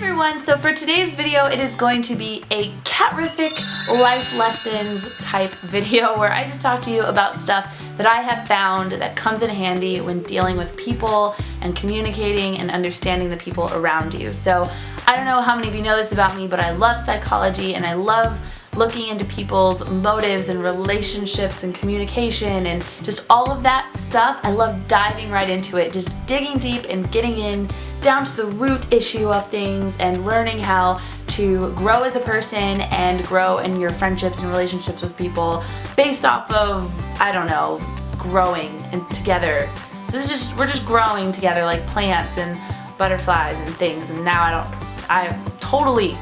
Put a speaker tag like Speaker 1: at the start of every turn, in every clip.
Speaker 1: everyone, so for today's video it is going to be a catrific life lessons type video where I just talk to you about stuff that I have found that comes in handy when dealing with people and communicating and understanding the people around you. So I don't know how many of you know this about me, but I love psychology and I love looking into people's motives and relationships and communication and just all of that stuff. I love diving right into it, just digging deep and getting in down to the root issue of things and learning how to grow as a person and grow in your friendships and relationships with people based off of, I don't know, growing and together. So this is just, we're just growing together like plants and butterflies and things, and now I've totally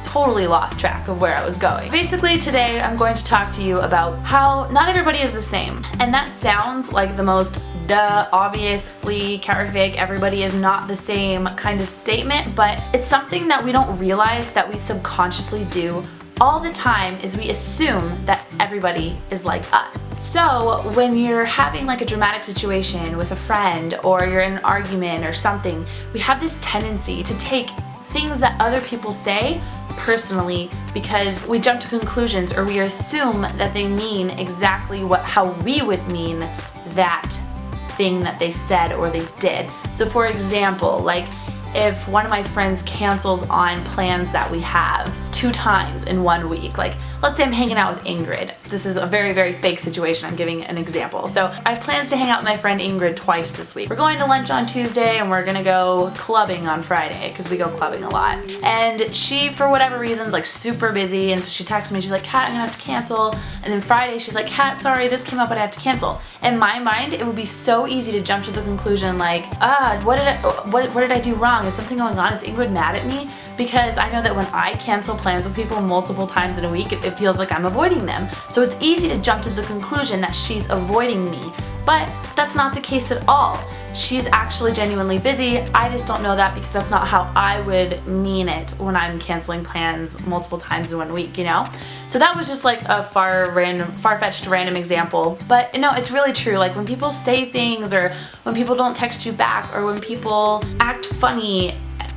Speaker 1: lost track of where I was going. Basically today I'm going to talk to you about how not everybody is the same. And that sounds like the most obviously catrific, everybody is not the same kind of statement, but it's something that we don't realize that we subconsciously do all the time is we assume that everybody is like us. So when you're having like a dramatic situation with a friend or you're in an argument or something, we have this tendency to take things that other people say personally because we jump to conclusions or we assume that they mean exactly how we would mean that thing that they said or they did. So for example, like if one of my friends cancels on plans that we have 2 times in 1 week, like let's say I'm hanging out with Ingrid. This is a very fake situation, I'm giving an example. So I have plans to hang out with my friend Ingrid twice this week. We're going to lunch on Tuesday and we're gonna go clubbing on Friday because we go clubbing a lot. And she, for whatever reason, is like super busy, and so she texts me, she's like, Kat, I'm gonna have to cancel. And then Friday she's like, Kat, sorry, this came up but I have to cancel. In my mind, it would be so easy to jump to the conclusion like, what did I do wrong? Is something going on? Is Ingrid mad at me? Because I know that when I cancel plans with people multiple times in a week, it feels like I'm avoiding them. So it's easy to jump to the conclusion that she's avoiding me. But that's not the case at all. She's actually genuinely busy. I just don't know that because that's not how I would mean it when I'm canceling plans multiple times in 1 week, you know? So that was just like a far-fetched random example. But no, it's really true. Like when people say things or when people don't text you back or when people act funny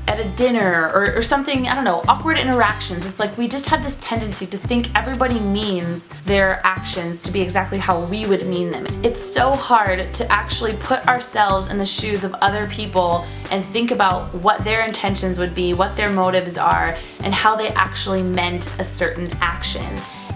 Speaker 1: at a dinner or something, I don't know, awkward interactions. It's like we just have this tendency to think everybody means their actions to be exactly how we would mean them. It's so hard to actually put ourselves in the shoes of other people and think about what their intentions would be, what their motives are, and how they actually meant a certain action.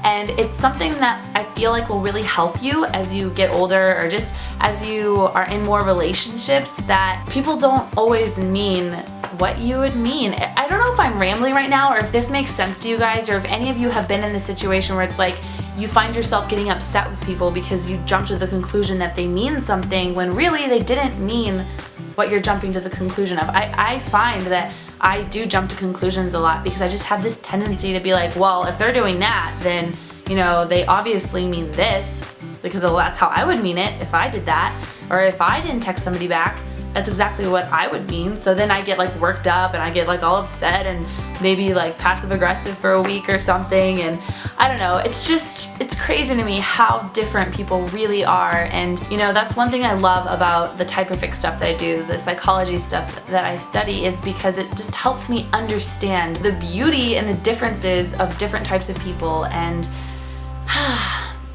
Speaker 1: And it's something that I feel like will really help you as you get older or just as you are in more relationships, that people don't always mean what you would mean. I don't know if I'm rambling right now or if this makes sense to you guys, or if any of you have been in this situation where it's like you find yourself getting upset with people because you jump to the conclusion that they mean something when really they didn't mean what you're jumping to the conclusion of. I find that I do jump to conclusions a lot because I just have this tendency to be like, well, if they're doing that, then, you know, they obviously mean this because that's how I would mean it if I did that. Or if I didn't text somebody back, that's exactly what I would mean. So then I get like worked up and I get like all upset and maybe like passive aggressive for a week or something, and I don't know, it's crazy to me how different people really are. And you know, that's one thing I love about the catrific stuff that I do, the psychology stuff that I study, is because it just helps me understand the beauty and the differences of different types of people. And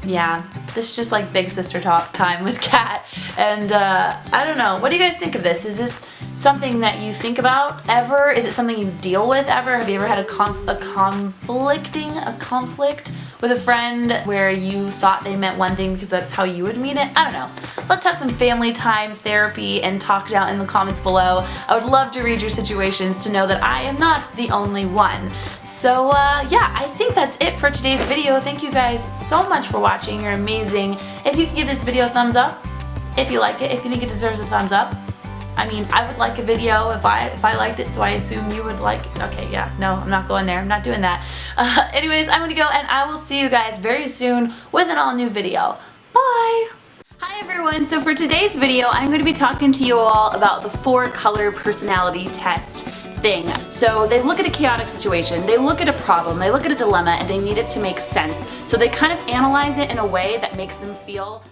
Speaker 1: yeah, this is just like big sister talk time with Kat. And I don't know, what do you guys think of this? Is this something that you think about ever? Is it something you deal with ever? Have you ever had a conflict with a friend where you thought they meant one thing because that's how you would mean it? I don't know. Let's have some family time, therapy, and talk down in the comments below. I would love to read your situations to know that I am not the only one. So yeah, I think that's it for today's video. Thank you guys so much for watching. You're amazing. If you could give this video a thumbs up, if you like it, if you think it deserves a thumbs up. I mean, I would like a video if I liked it, so I assume you would like it. Okay, yeah, no, I'm not going there. I'm not doing that. Anyways, I'm gonna go and I will see you guys very soon with an all new video. Bye! Hi everyone, so for today's video, I'm going to be talking to you all about the 4-color personality test thing. So they look at a chaotic situation, they look at a problem, they look at a dilemma, and they need it to make sense. So they kind of analyze it in a way that makes them feel